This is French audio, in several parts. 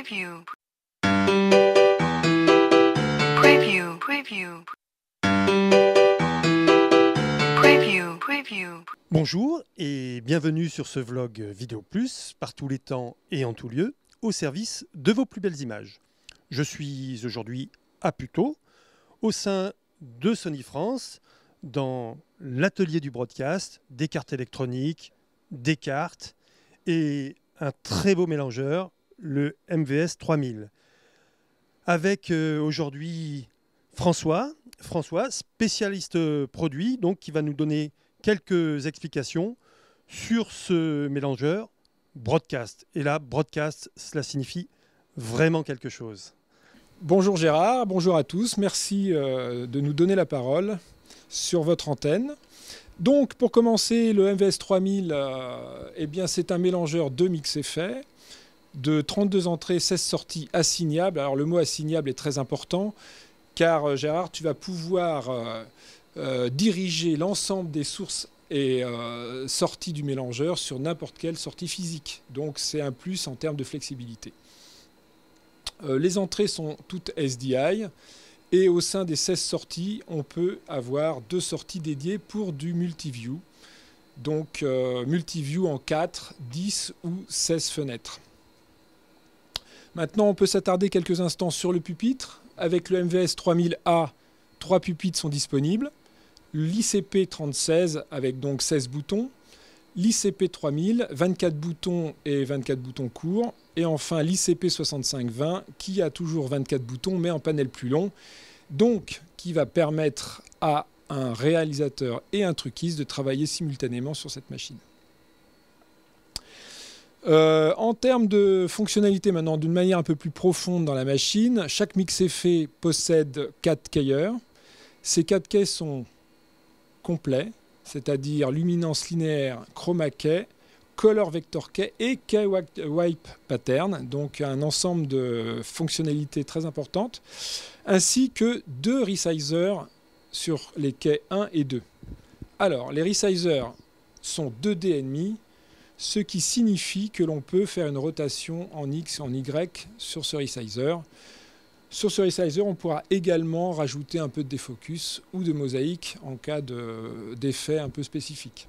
Preview. Preview. Preview. Preview. Preview. Bonjour et bienvenue sur ce vlog Vidéo Plus, par tous les temps et en tout lieu, au service de vos plus belles images. Je suis aujourd'hui à Puteaux, au sein de Sony France, dans l'atelier du broadcast, des cartes électroniques, des cartes et un très beau mélangeur, le MVS 3000. Avec aujourd'hui François, spécialiste produit, donc qui va nous donner quelques explications sur ce mélangeur broadcast. Et là, broadcast, cela signifie vraiment quelque chose. Bonjour Gérard, bonjour à tous. Merci de nous donner la parole sur votre antenne. Donc, pour commencer, le MVS 3000, c'est un mélangeur de mix-effets de 32 entrées, 16 sorties assignables. Alors, le mot assignable est très important car, Gérard, tu vas pouvoir diriger l'ensemble des sources et sorties du mélangeur sur n'importe quelle sortie physique. Donc, c'est un plus en termes de flexibilité. Les entrées sont toutes SDI. Et au sein des 16 sorties, on peut avoir 2 sorties dédiées pour du multiview. Donc multiview en 4, 10 ou 16 fenêtres. Maintenant, on peut s'attarder quelques instants sur le pupitre. Avec le MVS 3000A, 3 pupitres sont disponibles. L'ICP 3016 avec donc 16 boutons. L'ICP 3000, 24 boutons et 24 boutons courts. Et enfin l'ICP 6520 qui a toujours 24 boutons mais en panel plus long. Donc qui va permettre à un réalisateur et un truquiste de travailler simultanément sur cette machine. En termes de fonctionnalité maintenant, d'une manière un peu plus profonde dans la machine, chaque mix-effet possède 4 keyers. Ces 4 keys sont complets, c'est-à-dire luminance linéaire, chroma key, color vector key et key wipe pattern, donc un ensemble de fonctionnalités très importantes, ainsi que 2 resizers sur les keys 1 et 2. Alors, les resizers sont 2D&demi, ce qui signifie que l'on peut faire une rotation en X et en Y sur ce resizer. Sur ce resizer, on pourra également rajouter un peu de défocus ou de mosaïque en cas d'effet un peu spécifique.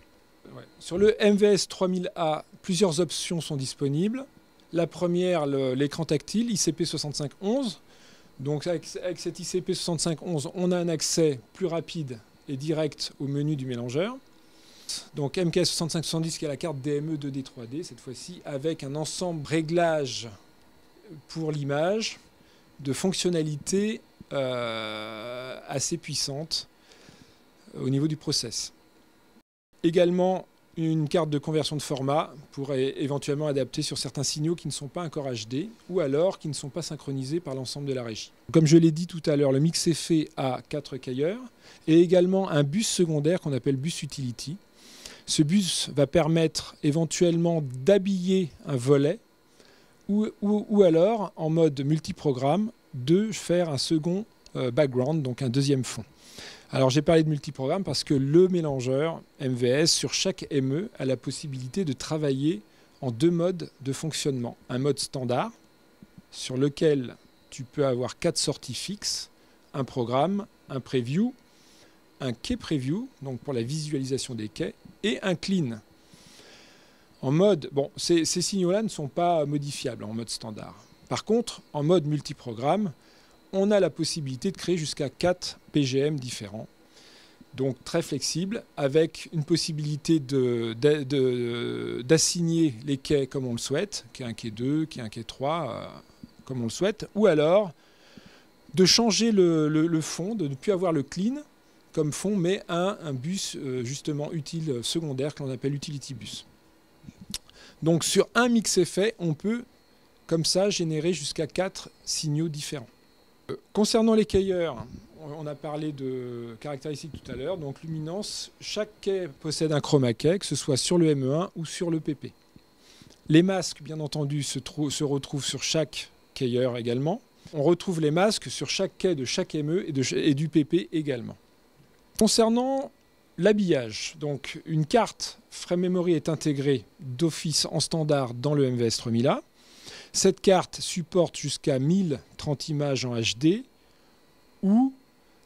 Ouais. Sur le MVS 3000A, plusieurs options sont disponibles. La première, l'écran tactile ICP 6511. Donc avec cet ICP 6511, on a un accès plus rapide et direct au menu du mélangeur. Donc MKS 6570 qui est la carte DME 2D 3D cette fois-ci, avec un ensemble réglage pour l'image de fonctionnalités assez puissantes au niveau du process. Également une carte de conversion de format pour éventuellement adapter sur certains signaux qui ne sont pas encore HD ou alors qui ne sont pas synchronisés par l'ensemble de la régie. Comme je l'ai dit tout à l'heure, le mix-effet a 4 keyers et également un bus secondaire qu'on appelle bus utility. Ce bus va permettre éventuellement d'habiller un volet ou alors en mode multiprogramme de faire un second background, donc un deuxième fond. Alors j'ai parlé de multiprogramme parce que le mélangeur MVS sur chaque ME a la possibilité de travailler en 2 modes de fonctionnement. Un mode standard sur lequel tu peux avoir 4 sorties fixes, un programme, un preview, un key preview, donc pour la visualisation des keys, et un clean. En mode, bon, ces signaux-là ne sont pas modifiables en mode standard. Par contre, en mode multiprogramme, on a la possibilité de créer jusqu'à 4 PGM différents. Donc très flexible, avec une possibilité d'assigner les quais comme on le souhaite, quai 1, quai 2, quai 1, quai 3, comme on le souhaite, ou alors de changer le fond, de ne plus avoir le clean comme fond, mais un bus justement utile secondaire que l'on appelle utility bus. Donc sur un mix effet, on peut comme ça générer jusqu'à 4 signaux différents. Concernant les keyers, on a parlé de caractéristiques tout à l'heure. Donc luminance, chaque key possède un chroma key, que ce soit sur le ME1 ou sur le PP. Les masques, bien entendu, se retrouvent sur chaque keyer également. On retrouve les masques sur chaque quai de chaque ME et du PP également. Concernant l'habillage, donc une carte Frame Memory est intégrée d'office en standard dans le MVS 3000A. Cette carte supporte jusqu'à 1030 images en HD ou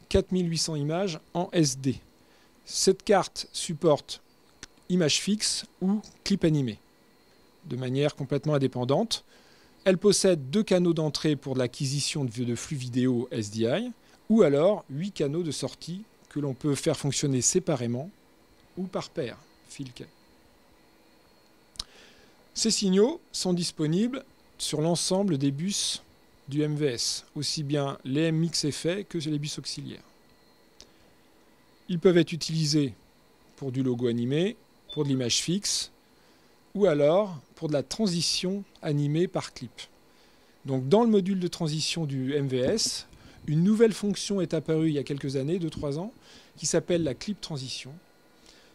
4800 images en SD. Cette carte supporte images fixes ou clips animés de manière complètement indépendante. Elle possède 2 canaux d'entrée pour l'acquisition de flux vidéo SDI ou alors 8 canaux de sortie que l'on peut faire fonctionner séparément ou par paire, fil clé. Ces signaux sont disponibles sur l'ensemble des bus du MVS, aussi bien les MX effets que les bus auxiliaires. Ils peuvent être utilisés pour du logo animé, pour de l'image fixe, ou alors pour de la transition animée par clip. Donc dans le module de transition du MVS, une nouvelle fonction est apparue il y a quelques années, 2-3 ans, qui s'appelle la clip transition.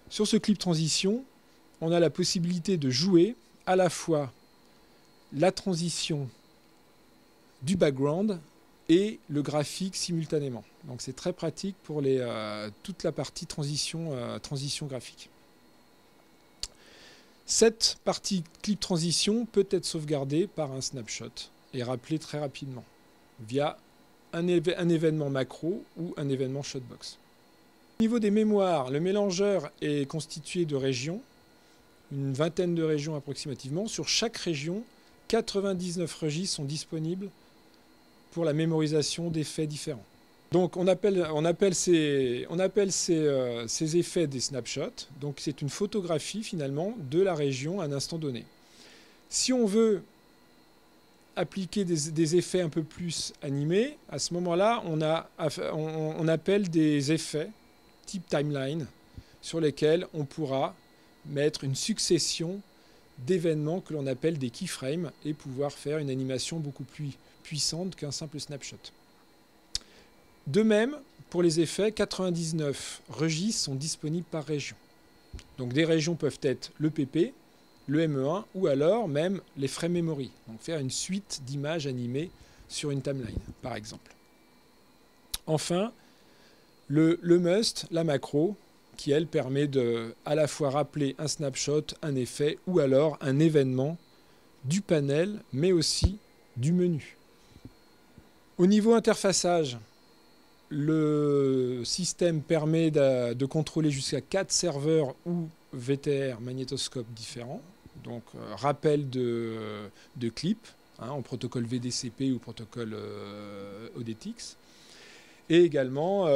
Sur ce clip transition, on a la possibilité de jouer à la fois la transition du background et le graphique simultanément. Donc c'est très pratique pour toute la partie transition graphique. Cette partie clip transition peut être sauvegardée par un snapshot et rappelée très rapidement via un événement macro ou un événement shotbox. Au niveau des mémoires, le mélangeur est constitué de régions, une vingtaine de régions approximativement. Sur chaque région, 99 registres sont disponibles pour la mémorisation d'effets différents. Donc on appelle ces effets des snapshots. Donc c'est une photographie finalement de la région à un instant donné. Si on veut appliquer des effets un peu plus animés, à ce moment-là, on appelle des effets type timeline sur lesquels on pourra mettre une succession d'événements que l'on appelle des keyframes et pouvoir faire une animation beaucoup plus puissante qu'un simple snapshot. De même, pour les effets, 99 registres sont disponibles par région. Donc des régions peuvent être le PP, le ME1 ou alors même les frame memory. Donc faire une suite d'images animées sur une timeline, par exemple. Enfin, le must, la macro, qui elle permet de à la fois rappeler un snapshot, un effet ou alors un événement du panel, mais aussi du menu. Au niveau interfaçage, le système permet de contrôler jusqu'à 4 serveurs ou VTR magnétoscopes différents. Donc rappel de clips en protocole VDCP ou protocole ODTX. Et également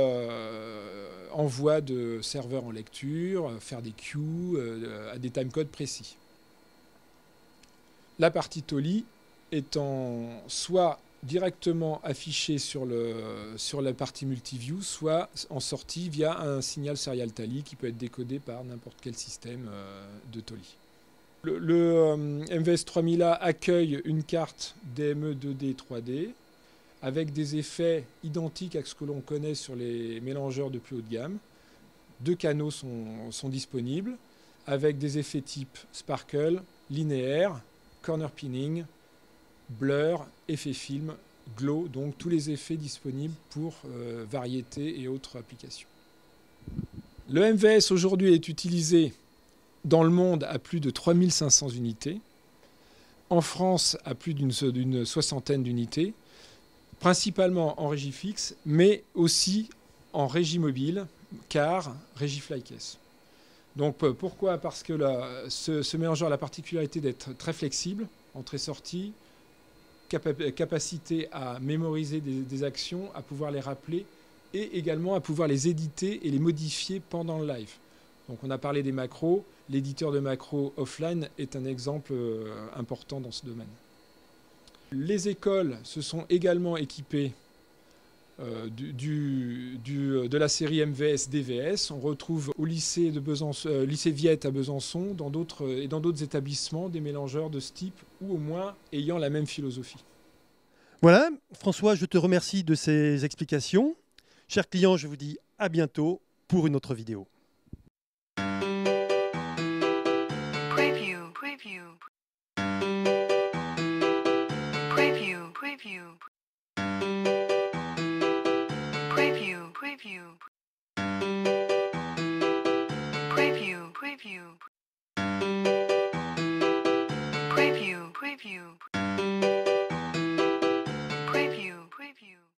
envoi de serveurs en lecture, faire des queues à des timecodes précis. La partie TOLI étant soit directement affichée sur la partie multiview, soit en sortie via un signal serial tally qui peut être décodé par n'importe quel système de TOLI. Le MVS 3000A accueille une carte DME 2D 3D avec des effets identiques à ce que l'on connaît sur les mélangeurs de plus haut de gamme. 2 canaux sont disponibles avec des effets type sparkle, linéaire, corner pinning, blur, effet film, glow, donc tous les effets disponibles pour variété et autres applications. Le MVS aujourd'hui est utilisé dans le monde à plus de 3500 unités, en France à plus d'une soixantaine d'unités, principalement en régie fixe, mais aussi en régie mobile, car régie flycase. Donc pourquoi? Parce que ce mélangeur a la particularité d'être très flexible, entrée-sortie, capacité à mémoriser des actions, à pouvoir les rappeler et également à pouvoir les éditer et les modifier pendant le live. Donc on a parlé des macros, l'éditeur de macros offline est un exemple important dans ce domaine. Les écoles se sont également équipées de la série MVS DVS. On retrouve au lycée Viette à Besançon et dans d'autres établissements des mélangeurs de ce type ou au moins ayant la même philosophie. Voilà, François, je te remercie de ces explications. Chers clients, je vous dis à bientôt pour une autre vidéo. Preview, preview. Preview, preview. Preview, preview. Preview, preview. Preview, preview.